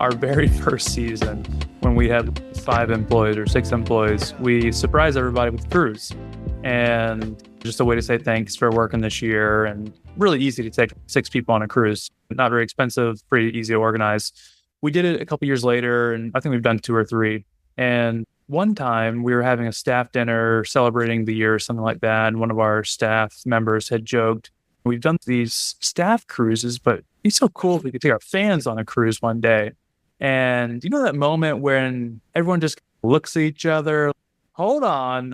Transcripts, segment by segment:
our very first season, when we had 5 employees or 6 employees, we surprised everybody with a cruise. And just a way to say thanks for working this year, and really easy to take 6 people on a cruise. Not very expensive, pretty easy to organize. We did it a couple years later, and I think we've done 2 or 3. And one time we were having a staff dinner celebrating the year or something like that. And one of our staff members had joked, we've done these staff cruises, but it'd be so cool if we could take our fans on a cruise one day. And you know that moment when everyone just looks at each other, hold on.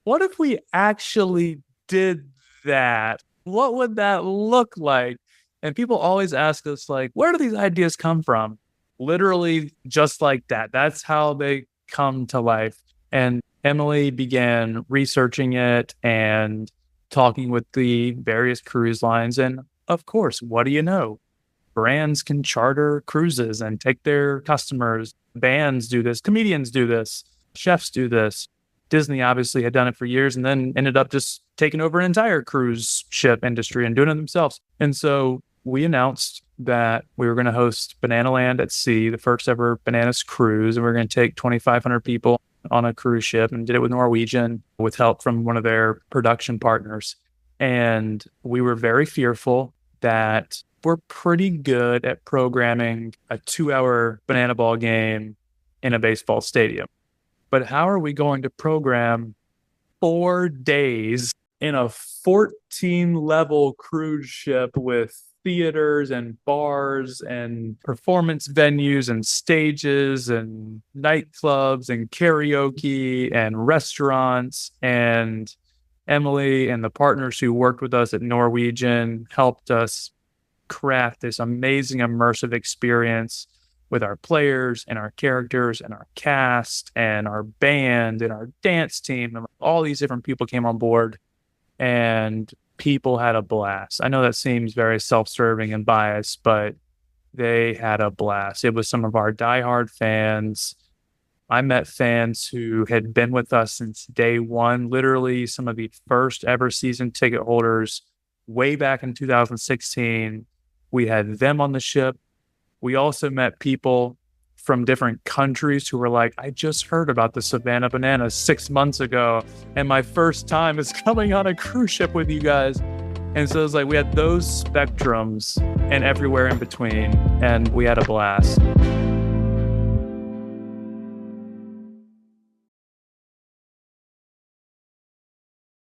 What if we actually did that? What would that look like? And people always ask us, like, where do these ideas come from? Literally just like that. That's how they come to life. And Emily began researching it and talking with the various cruise lines. And of course, what do you know? Brands can charter cruises and take their customers. Bands do this. Comedians do this. Chefs do this. Disney obviously had done it for years and then ended up just taking over an entire cruise ship industry and doing it themselves. And so we announced that we were going to host Bananaland at sea, the first ever Bananas cruise. And we are going to take 2,500 people on a cruise ship, and did it with Norwegian with help from one of their production partners. And we were very fearful that we're pretty good at programming a 2-hour banana ball game in a baseball stadium. But how are we going to program 4 days in a 14-level cruise ship with theaters and bars and performance venues and stages and nightclubs and karaoke and restaurants? And Emily and the partners who worked with us at Norwegian helped us craft this amazing immersive experience with our players and our characters and our cast and our band and our dance team. And all these different people came on board, and people had a blast. I know that seems very self-serving and biased, but they had a blast. It was some of our diehard fans. I met fans who had been with us since day one, literally some of the first ever season ticket holders way back in 2016. We had them on the ship. We also met people from different countries who were like, I just heard about the Savannah Bananas 6 months ago, and my first time is coming on a cruise ship with you guys. And so it's like we had those spectrums and everywhere in between, and we had a blast.